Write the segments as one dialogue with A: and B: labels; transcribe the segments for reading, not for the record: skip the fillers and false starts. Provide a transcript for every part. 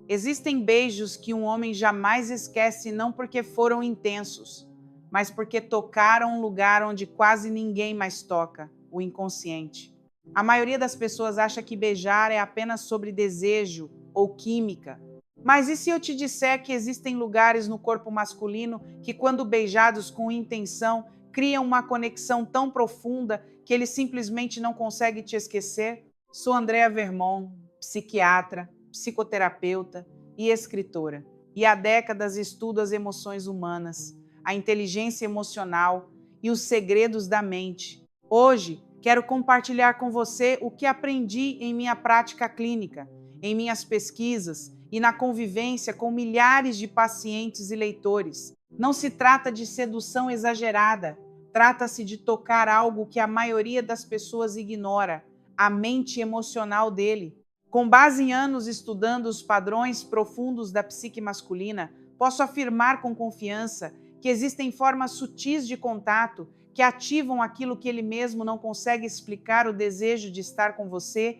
A: Existem beijos que um homem jamais esquece não porque foram intensos, mas porque tocaram um lugar onde quase ninguém mais toca, o inconsciente. A maioria das pessoas acha que beijar é apenas sobre desejo ou química. Mas e se eu te disser que existem lugares no corpo masculino que, quando beijados com intenção, criam uma conexão tão profunda que ele simplesmente não consegue te esquecer? Sou Andrea Vermont, psiquiatra, psicoterapeuta e escritora, e há décadas estudo as emoções humanas, a inteligência emocional e os segredos da mente. Hoje, quero compartilhar com você o que aprendi em minha prática clínica, em minhas pesquisas e na convivência com milhares de pacientes e leitores. Não se trata de sedução exagerada, trata-se de tocar algo que a maioria das pessoas ignora, a mente emocional dele. Com base em anos estudando os padrões profundos da psique masculina, posso afirmar com confiança que existem formas sutis de contato que ativam aquilo que ele mesmo não consegue explicar, o desejo de estar com você,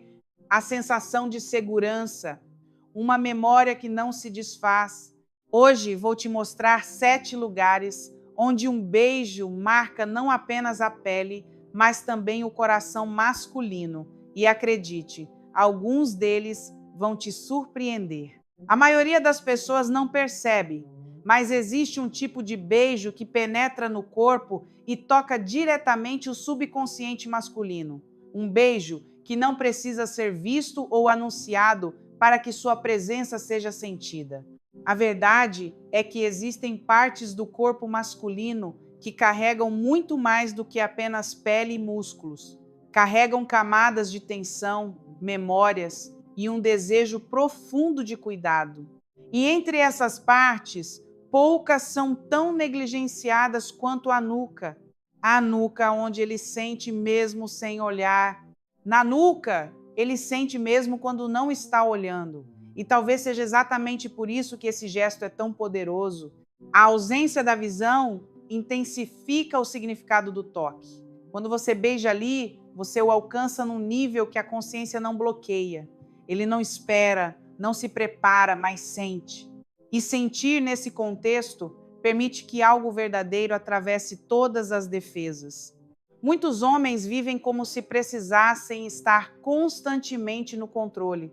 A: a sensação de segurança, uma memória que não se desfaz. Hoje vou te mostrar 7 lugares onde um beijo marca não apenas a pele, mas também o coração masculino. E acredite, alguns deles vão te surpreender. A maioria das pessoas não percebe, mas existe um tipo de beijo que penetra no corpo e toca diretamente o subconsciente masculino. Um beijo que não precisa ser visto ou anunciado para que sua presença seja sentida. A verdade é que existem partes do corpo masculino que carregam muito mais do que apenas pele e músculos. Carregam camadas de tensão, memórias e um desejo profundo de cuidado. E entre essas partes, poucas são tão negligenciadas quanto a nuca onde ele sente mesmo sem olhar. Na nuca, ele sente mesmo quando não está olhando. E talvez seja exatamente por isso que esse gesto é tão poderoso. A ausência da visão intensifica o significado do toque. Quando você beija ali, você o alcança num nível que a consciência não bloqueia. Ele não espera, não se prepara, mas sente. E sentir nesse contexto permite que algo verdadeiro atravesse todas as defesas. Muitos homens vivem como se precisassem estar constantemente no controle.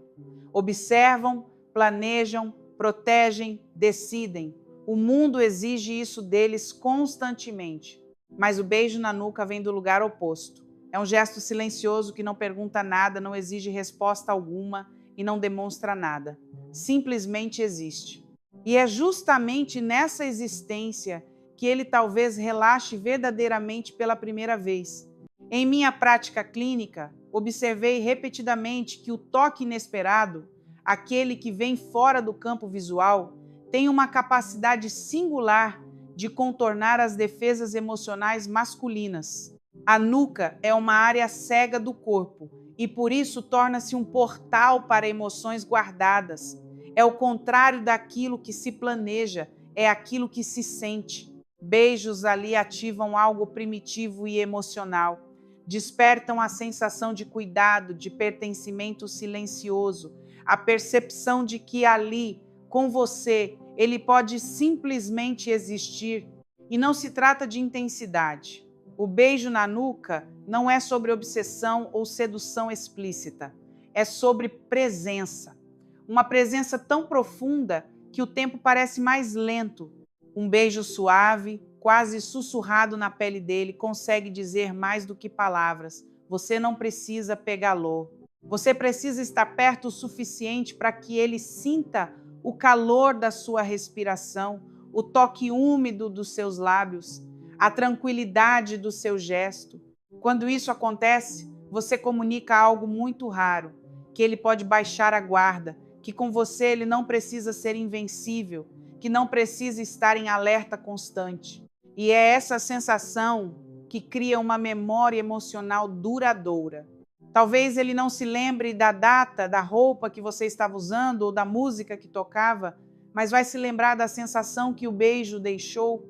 A: Observam, planejam, protegem, decidem. O mundo exige isso deles constantemente. Mas o beijo na nuca vem do lugar oposto. É um gesto silencioso que não pergunta nada, não exige resposta alguma e não demonstra nada. Simplesmente existe. E é justamente nessa existência que ele talvez relaxe verdadeiramente pela primeira vez. Em minha prática clínica, observei repetidamente que o toque inesperado, aquele que vem fora do campo visual, tem uma capacidade singular de contornar as defesas emocionais masculinas. A nuca é uma área cega do corpo e por isso torna-se um portal para emoções guardadas. É o contrário daquilo que se planeja, é aquilo que se sente. Beijos ali ativam algo primitivo e emocional. Despertam a sensação de cuidado, de pertencimento silencioso, a percepção de que ali, com você, ele pode simplesmente existir. E não se trata de intensidade. O beijo na nuca não é sobre obsessão ou sedução explícita. É sobre presença. Uma presença tão profunda que o tempo parece mais lento. Um beijo suave, quase sussurrado na pele dele, consegue dizer mais do que palavras. Você não precisa pegá-lo. Você precisa estar perto o suficiente para que ele sinta o calor da sua respiração, o toque úmido dos seus lábios, a tranquilidade do seu gesto. Quando isso acontece, você comunica algo muito raro, que ele pode baixar a guarda, que com você ele não precisa ser invencível, que não precisa estar em alerta constante. E é essa sensação que cria uma memória emocional duradoura. Talvez ele não se lembre da data, da roupa que você estava usando ou da música que tocava, mas vai se lembrar da sensação que o beijo deixou,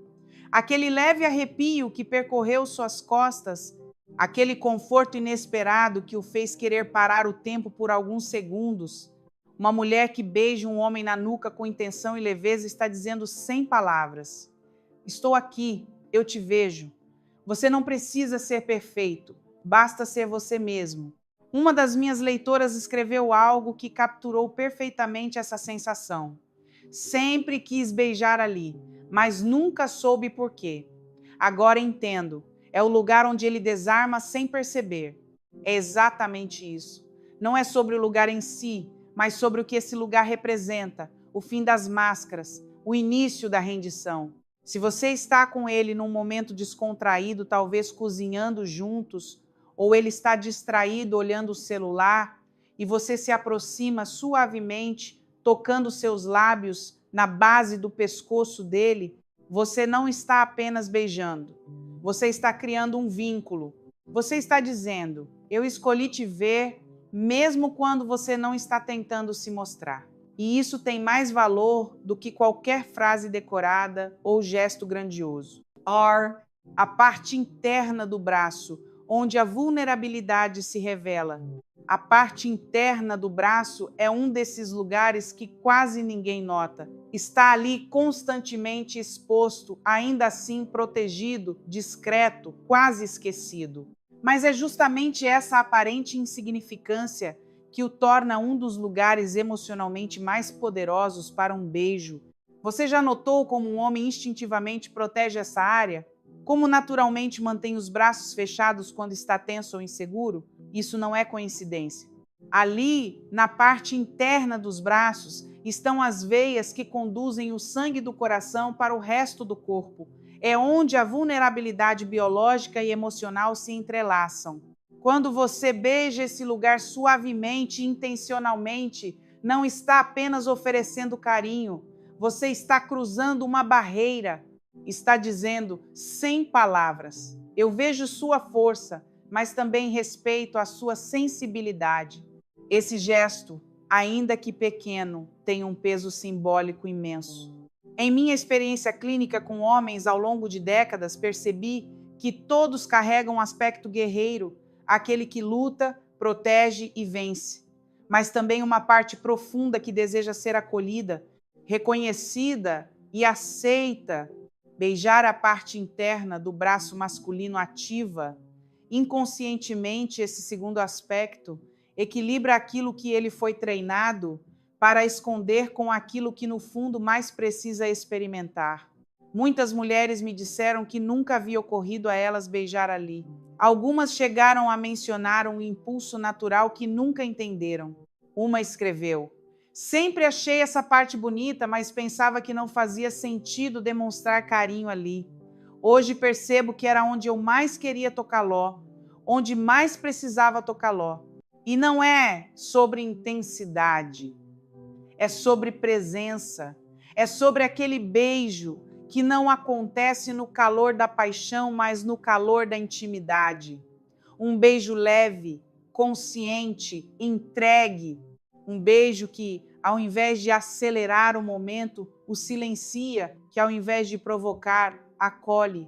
A: aquele leve arrepio que percorreu suas costas, aquele conforto inesperado que o fez querer parar o tempo por alguns segundos, Uma mulher que beija um homem na nuca com intenção e leveza está dizendo sem palavras: estou aqui, eu te vejo. Você não precisa ser perfeito, basta ser você mesmo. Uma das minhas leitoras escreveu algo que capturou perfeitamente essa sensação. Sempre quis beijar ali, mas nunca soube por quê. Agora entendo. É o lugar onde ele desarma sem perceber. É exatamente isso. Não é sobre o lugar em si, mas sobre o que esse lugar representa, o fim das máscaras, o início da rendição. Se você está com ele num momento descontraído, talvez cozinhando juntos, ou ele está distraído olhando o celular, e você se aproxima suavemente, tocando seus lábios na base do pescoço dele, você não está apenas beijando, você está criando um vínculo. Você está dizendo: eu escolhi te ver, mesmo quando você não está tentando se mostrar. E isso tem mais valor do que qualquer frase decorada ou gesto grandioso. R, a parte interna do braço, onde a vulnerabilidade se revela. A parte interna do braço é um desses lugares que quase ninguém nota. Está ali constantemente exposto, ainda assim protegido, discreto, quase esquecido. Mas é justamente essa aparente insignificância que o torna um dos lugares emocionalmente mais poderosos para um beijo. Você já notou como um homem instintivamente protege essa área? Como naturalmente mantém os braços fechados quando está tenso ou inseguro? Isso não é coincidência. Ali, na parte interna dos braços, estão as veias que conduzem o sangue do coração para o resto do corpo. É onde a vulnerabilidade biológica e emocional se entrelaçam. Quando você beija esse lugar suavemente e intencionalmente, não está apenas oferecendo carinho, você está cruzando uma barreira, está dizendo sem palavras: eu vejo sua força, mas também respeito a sua sensibilidade. Esse gesto, ainda que pequeno, tem um peso simbólico imenso. Em minha experiência clínica com homens ao longo de décadas, percebi que todos carregam um aspecto guerreiro, aquele que luta, protege e vence, mas também uma parte profunda que deseja ser acolhida, reconhecida e aceita. Beijar a parte interna do braço masculino ativa, inconscientemente, esse segundo aspecto, equilibra aquilo que ele foi treinado para esconder com aquilo que no fundo mais precisa experimentar. Muitas mulheres me disseram que nunca havia ocorrido a elas beijar ali. Algumas chegaram a mencionar um impulso natural que nunca entenderam. Uma escreveu: sempre achei essa parte bonita, mas pensava que não fazia sentido demonstrar carinho ali. Hoje percebo que era onde eu mais queria tocá-lo, onde mais precisava tocá-lo. E não é sobre intensidade, é sobre presença, é sobre aquele beijo que não acontece no calor da paixão, mas no calor da intimidade. Um beijo leve, consciente, entregue. Um beijo que, ao invés de acelerar o momento, o silencia, que ao invés de provocar, acolhe.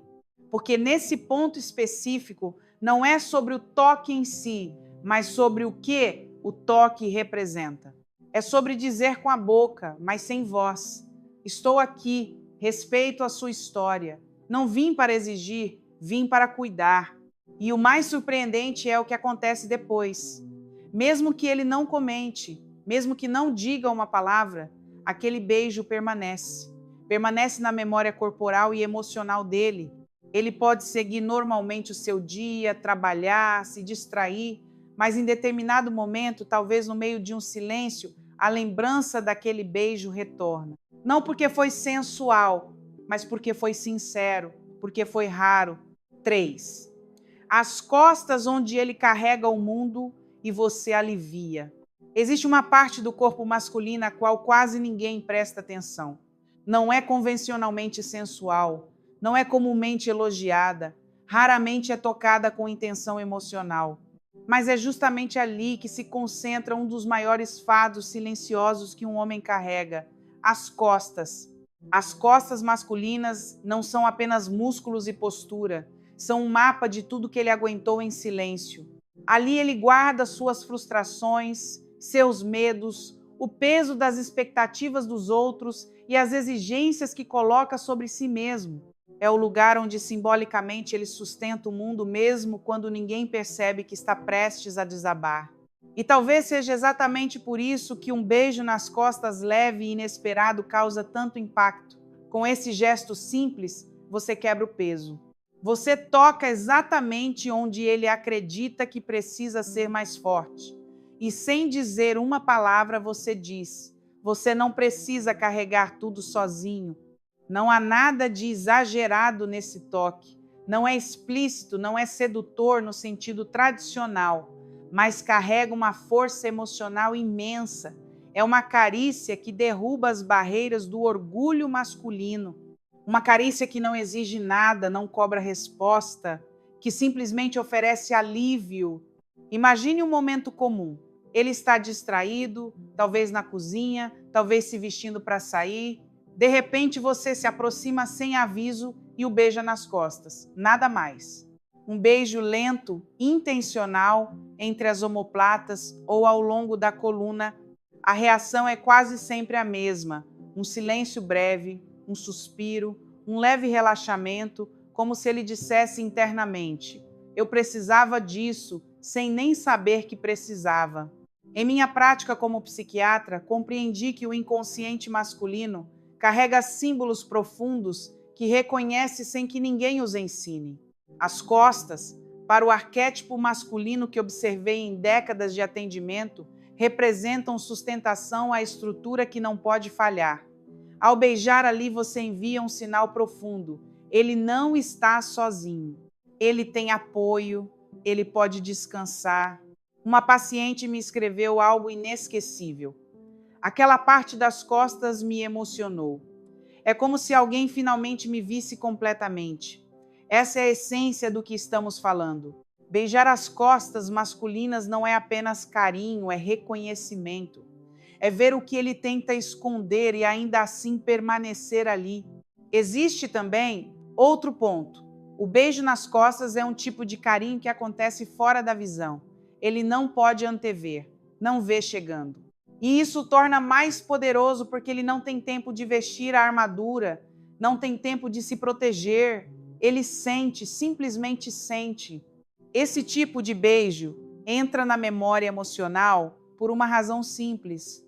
A: Porque nesse ponto específico, não é sobre o toque em si, mas sobre o que o toque representa. É sobre dizer com a boca, mas sem voz: estou aqui, respeito a sua história. Não vim para exigir, vim para cuidar. E o mais surpreendente é o que acontece depois. Mesmo que ele não comente, mesmo que não diga uma palavra, aquele beijo permanece. Permanece na memória corporal e emocional dele. Ele pode seguir normalmente o seu dia, trabalhar, se distrair, mas em determinado momento, talvez no meio de um silêncio, a lembrança daquele beijo retorna. Não porque foi sensual, mas porque foi sincero, porque foi raro. 3. As costas onde ele carrega o mundo e você alivia. Existe uma parte do corpo masculino a qual quase ninguém presta atenção. Não é convencionalmente sensual, não é comumente elogiada, raramente é tocada com intenção emocional. Mas é justamente ali que se concentra um dos maiores fados silenciosos que um homem carrega: as costas. As costas masculinas não são apenas músculos e postura, são um mapa de tudo que ele aguentou em silêncio. Ali ele guarda suas frustrações, seus medos, o peso das expectativas dos outros e as exigências que coloca sobre si mesmo. É o lugar onde simbolicamente ele sustenta o mundo mesmo quando ninguém percebe que está prestes a desabar. E talvez seja exatamente por isso que um beijo nas costas leve e inesperado causa tanto impacto. Com esse gesto simples, você quebra o peso. Você toca exatamente onde ele acredita que precisa ser mais forte. E sem dizer uma palavra, você diz: você não precisa carregar tudo sozinho. Não há nada de exagerado nesse toque. Não é explícito, não é sedutor no sentido tradicional, mas carrega uma força emocional imensa. É uma carícia que derruba as barreiras do orgulho masculino. Uma carícia que não exige nada, não cobra resposta, que simplesmente oferece alívio. Imagine um momento comum. Ele está distraído, talvez na cozinha, talvez se vestindo para sair. De repente você se aproxima sem aviso e o beija nas costas. Nada mais. Um beijo lento, intencional, entre as omoplatas ou ao longo da coluna. A reação é quase sempre a mesma. Um silêncio breve, um suspiro, um leve relaxamento, como se ele dissesse internamente: eu precisava disso, sem nem saber que precisava. Em minha prática como psiquiatra, compreendi que o inconsciente masculino carrega símbolos profundos que reconhece sem que ninguém os ensine. As costas, para o arquétipo masculino que observei em décadas de atendimento, representam sustentação à estrutura que não pode falhar. Ao beijar ali, você envia um sinal profundo. Ele não está sozinho. Ele tem apoio, ele pode descansar. Uma paciente me escreveu algo inesquecível. Aquela parte das costas me emocionou. É como se alguém finalmente me visse completamente. Essa é a essência do que estamos falando. Beijar as costas masculinas não é apenas carinho, é reconhecimento. É ver o que ele tenta esconder e ainda assim permanecer ali. Existe também outro ponto. O beijo nas costas é um tipo de carinho que acontece fora da visão. Ele não pode antever, não vê chegando. E isso o torna mais poderoso porque ele não tem tempo de vestir a armadura, não tem tempo de se proteger. Ele sente, simplesmente sente. Esse tipo de beijo entra na memória emocional por uma razão simples.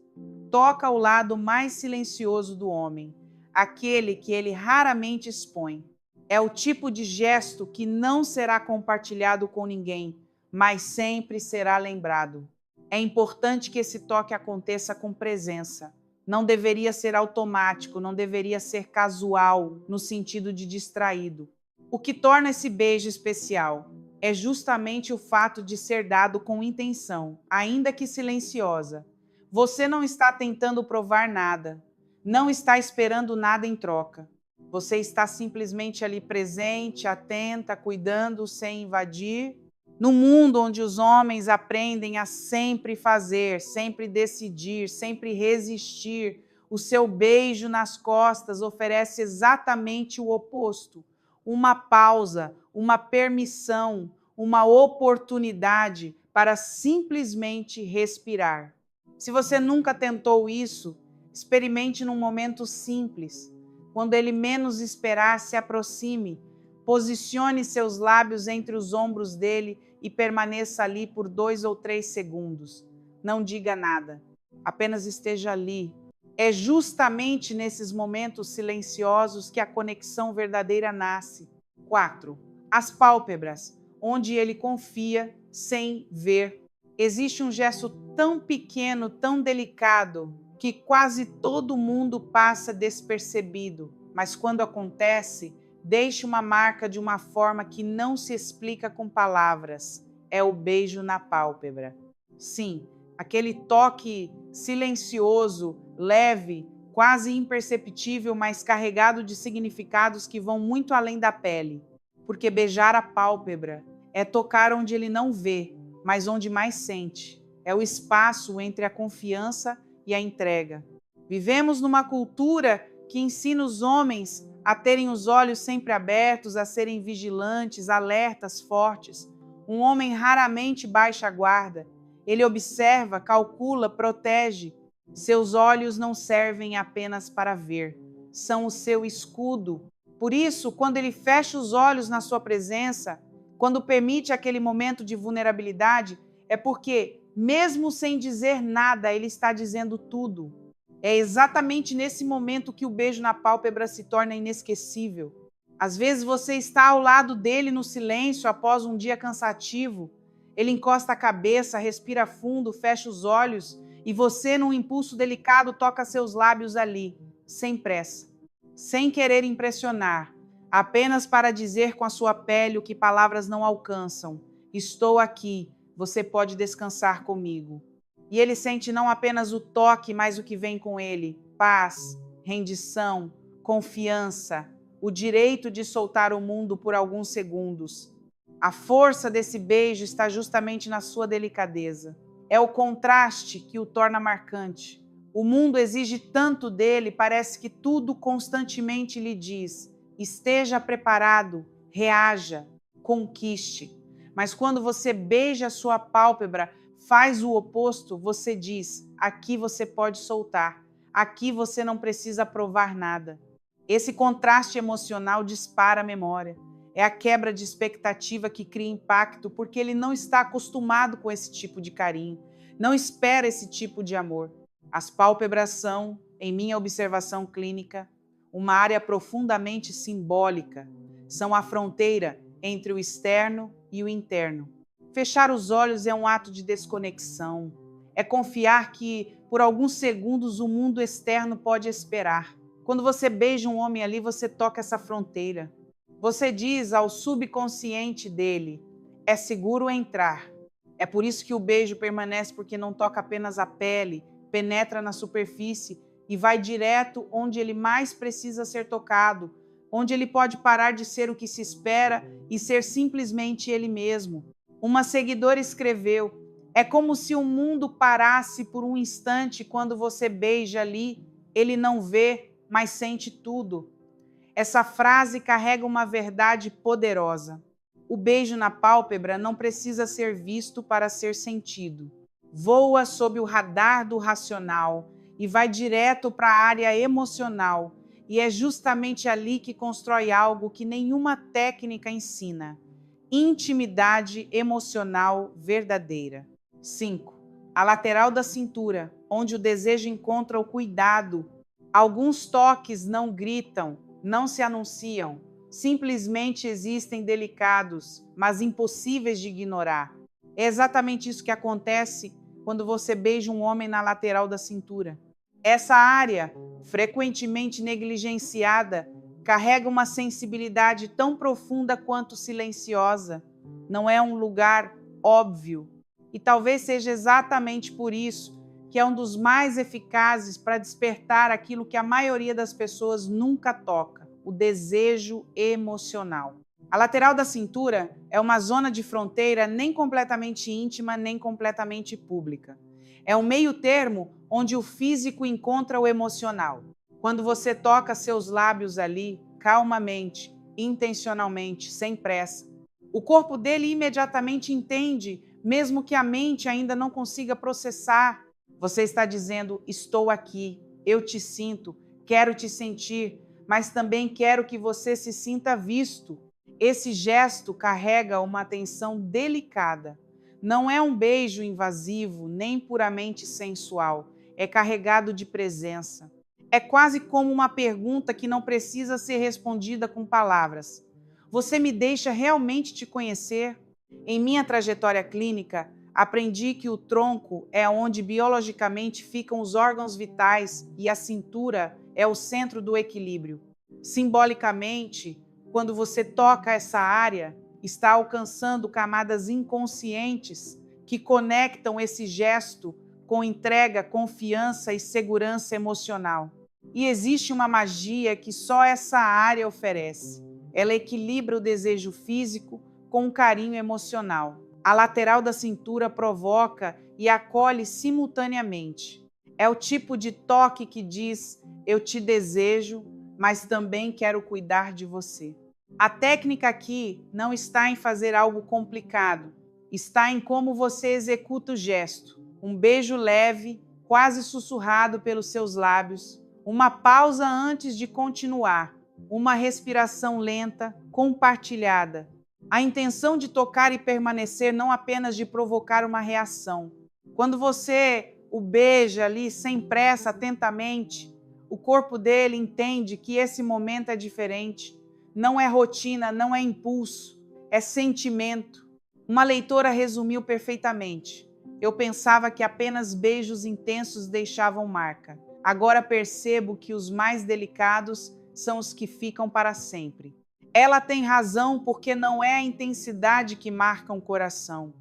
A: Toca o lado mais silencioso do homem, aquele que ele raramente expõe. É o tipo de gesto que não será compartilhado com ninguém, mas sempre será lembrado. É importante que esse toque aconteça com presença. Não deveria ser automático, não deveria ser casual, no sentido de distraído. O que torna esse beijo especial é justamente o fato de ser dado com intenção, ainda que silenciosa. Você não está tentando provar nada, não está esperando nada em troca. Você está simplesmente ali presente, atenta, cuidando sem invadir. No mundo onde os homens aprendem a sempre fazer, sempre decidir, sempre resistir, o seu beijo nas costas oferece exatamente o oposto. Uma pausa, uma permissão, uma oportunidade para simplesmente respirar. Se você nunca tentou isso, experimente num momento simples. Quando ele menos esperar, se aproxime, posicione seus lábios entre os ombros dele e permaneça ali por 2 ou 3 segundos. Não diga nada, apenas esteja ali. É justamente nesses momentos silenciosos que a conexão verdadeira nasce. 4. As pálpebras, onde ele confia sem ver. Existe um gesto tão pequeno, tão delicado, que quase todo mundo passa despercebido, mas quando acontece, deixa uma marca de uma forma que não se explica com palavras. É o beijo na pálpebra. Sim, aquele toque silencioso, leve, quase imperceptível, mas carregado de significados que vão muito além da pele. Porque beijar a pálpebra é tocar onde ele não vê, mas onde mais sente. É o espaço entre a confiança e a entrega. Vivemos numa cultura que ensina os homens a terem os olhos sempre abertos, a serem vigilantes, alertas, fortes. Um homem raramente baixa a guarda. Ele observa, calcula, protege. Seus olhos não servem apenas para ver, são o seu escudo. Por isso, quando ele fecha os olhos na sua presença, quando permite aquele momento de vulnerabilidade, é porque, mesmo sem dizer nada, ele está dizendo tudo. É exatamente nesse momento que o beijo na pálpebra se torna inesquecível. Às vezes você está ao lado dele no silêncio após um dia cansativo. Ele encosta a cabeça, respira fundo, fecha os olhos e você, num impulso delicado, toca seus lábios ali, sem pressa, sem querer impressionar, apenas para dizer com a sua pele o que palavras não alcançam: estou aqui, você pode descansar comigo. E ele sente não apenas o toque, mas o que vem com ele: paz, rendição, confiança, o direito de soltar o mundo por alguns segundos. A força desse beijo está justamente na sua delicadeza. É o contraste que o torna marcante. O mundo exige tanto dele, parece que tudo constantemente lhe diz: esteja preparado, reaja, conquiste. Mas quando você beija a sua pálpebra, faz o oposto, você diz: aqui você pode soltar, aqui você não precisa provar nada. Esse contraste emocional dispara a memória. É a quebra de expectativa que cria impacto, porque ele não está acostumado com esse tipo de carinho, não espera esse tipo de amor. As pálpebras são, em minha observação clínica, uma área profundamente simbólica. São a fronteira entre o externo e o interno. Fechar os olhos é um ato de desconexão. É confiar que, por alguns segundos, o mundo externo pode esperar. Quando você beija um homem ali, você toca essa fronteira. Você diz ao subconsciente dele: é seguro entrar. É por isso que o beijo permanece, porque não toca apenas a pele, penetra na superfície e vai direto onde ele mais precisa ser tocado, onde ele pode parar de ser o que se espera e ser simplesmente ele mesmo. Uma seguidora escreveu: é como se o mundo parasse por um instante quando você beija ali. Ele não vê, mas sente tudo. Essa frase carrega uma verdade poderosa. O beijo na pálpebra não precisa ser visto para ser sentido. Voa sob o radar do racional e vai direto para a área emocional. E é justamente ali que constrói algo que nenhuma técnica ensina: intimidade emocional verdadeira. 5. A lateral da cintura, onde o desejo encontra o cuidado. Alguns toques não gritam, não se anunciam, simplesmente existem delicados, mas impossíveis de ignorar. É exatamente isso que acontece quando você beija um homem na lateral da cintura. Essa área, frequentemente negligenciada, carrega uma sensibilidade tão profunda quanto silenciosa. Não é um lugar óbvio. E talvez seja exatamente por isso que é um dos mais eficazes para despertar aquilo que a maioria das pessoas nunca toca: o desejo emocional. A lateral da cintura é uma zona de fronteira nem completamente íntima, nem completamente pública. É um meio termo onde o físico encontra o emocional. Quando você toca seus lábios ali, calmamente, intencionalmente, sem pressa, o corpo dele imediatamente entende, mesmo que a mente ainda não consiga processar. Você está dizendo: estou aqui, eu te sinto, quero te sentir, mas também quero que você se sinta visto. Esse gesto carrega uma atenção delicada. Não é um beijo invasivo, nem puramente sensual. É carregado de presença. É quase como uma pergunta que não precisa ser respondida com palavras. Você me deixa realmente te conhecer? Em minha trajetória clínica, aprendi que o tronco é onde biologicamente ficam os órgãos vitais e a cintura é o centro do equilíbrio. Simbolicamente, quando você toca essa área, está alcançando camadas inconscientes que conectam esse gesto com entrega, confiança e segurança emocional. E existe uma magia que só essa área oferece. Ela equilibra o desejo físico com um carinho emocional. A lateral da cintura provoca e acolhe simultaneamente. É o tipo de toque que diz: eu te desejo, mas também quero cuidar de você. A técnica aqui não está em fazer algo complicado, está em como você executa o gesto. Um beijo leve, quase sussurrado pelos seus lábios, uma pausa antes de continuar, uma respiração lenta, compartilhada. A intenção de tocar e permanecer, não apenas de provocar uma reação. Quando você o beija ali, sem pressa, atentamente, o corpo dele entende que esse momento é diferente. Não é rotina, não é impulso, é sentimento. Uma leitora resumiu perfeitamente. Eu pensava que apenas beijos intensos deixavam marca. Agora percebo que os mais delicados são os que ficam para sempre. Ela tem razão, porque não é a intensidade que marca um coração.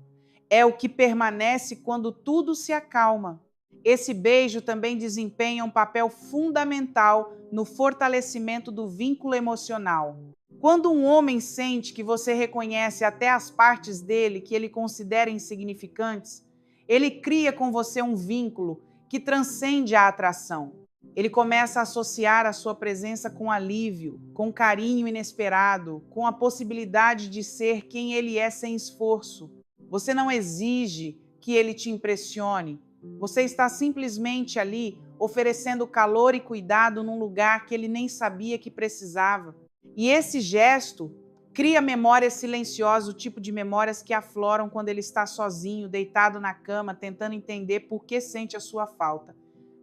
A: É o que permanece quando tudo se acalma. Esse beijo também desempenha um papel fundamental no fortalecimento do vínculo emocional. Quando um homem sente que você reconhece até as partes dele que ele considera insignificantes, ele cria com você um vínculo que transcende a atração. Ele começa a associar a sua presença com alívio, com carinho inesperado, com a possibilidade de ser quem ele é sem esforço. Você não exige que ele te impressione. Você está simplesmente ali oferecendo calor e cuidado num lugar que ele nem sabia que precisava. E esse gesto cria memórias silenciosas, o tipo de memórias que afloram quando ele está sozinho, deitado na cama, tentando entender por que sente a sua falta.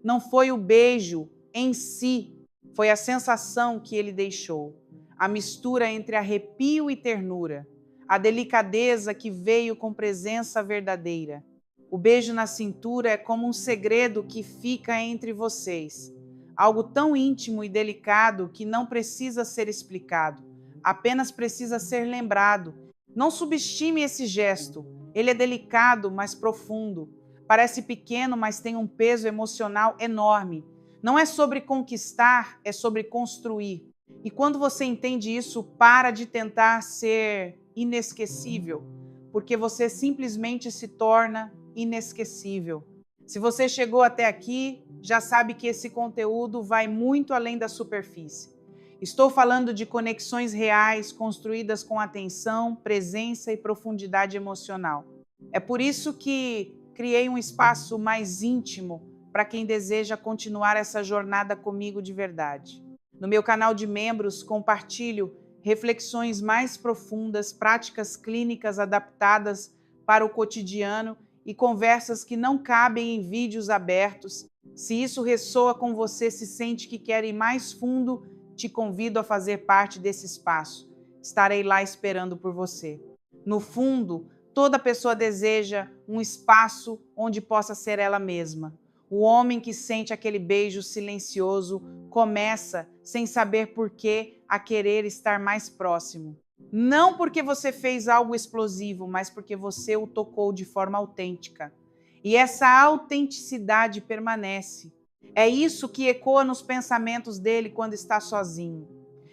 A: Não foi o beijo em si, foi a sensação que ele deixou. A mistura entre arrepio e ternura. A delicadeza que veio com presença verdadeira. O beijo na cintura é como um segredo que fica entre vocês. Algo tão íntimo e delicado que não precisa ser explicado, apenas precisa ser lembrado. Não subestime esse gesto. Ele é delicado, mas profundo. Parece pequeno, mas tem um peso emocional enorme. Não é sobre conquistar, é sobre construir. E quando você entende isso, para de tentar ser inesquecível, porque você simplesmente se torna inesquecível. Se você chegou até aqui, já sabe que esse conteúdo vai muito além da superfície. Estou falando de conexões reais, construídas com atenção, presença e profundidade emocional. É por isso que criei um espaço mais íntimo para quem deseja continuar essa jornada comigo de verdade. No meu canal de membros, compartilho reflexões mais profundas, práticas clínicas adaptadas para o cotidiano e conversas que não cabem em vídeos abertos. Se isso ressoa com você, se sente que quer ir mais fundo, te convido a fazer parte desse espaço. Estarei lá esperando por você. No fundo, toda pessoa deseja um espaço onde possa ser ela mesma. O homem que sente aquele beijo silencioso começa, sem saber por quê, a querer estar mais próximo. Não porque você fez algo explosivo, mas porque você o tocou de forma autêntica. E essa autenticidade permanece. É isso que ecoa nos pensamentos dele quando está sozinho.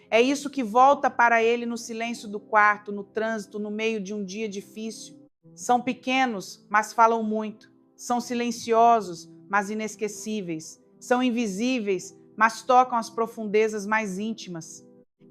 A: É isso que volta para ele no silêncio do quarto, no trânsito, no meio de um dia difícil. São pequenos, mas falam muito. São silenciosos, mas inesquecíveis. São invisíveis, mas tocam as profundezas mais íntimas.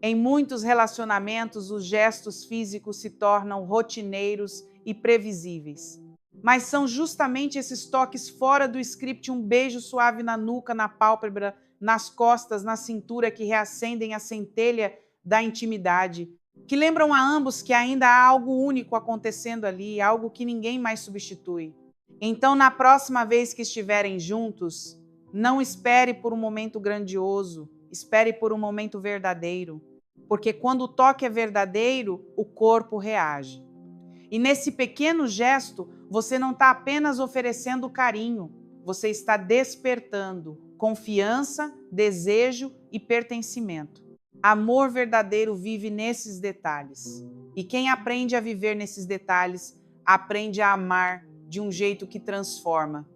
A: Em muitos relacionamentos, os gestos físicos se tornam rotineiros e previsíveis. Mas são justamente esses toques fora do script, um beijo suave na nuca, na pálpebra, nas costas, na cintura, que reacendem a centelha da intimidade, que lembram a ambos que ainda há algo único acontecendo ali, algo que ninguém mais substitui. Então, na próxima vez que estiverem juntos, não espere por um momento grandioso, espere por um momento verdadeiro, porque quando o toque é verdadeiro, o corpo reage. E nesse pequeno gesto, você não está apenas oferecendo carinho, você está despertando confiança, desejo e pertencimento. Amor verdadeiro vive nesses detalhes. E quem aprende a viver nesses detalhes, aprende a amar de um jeito que transforma.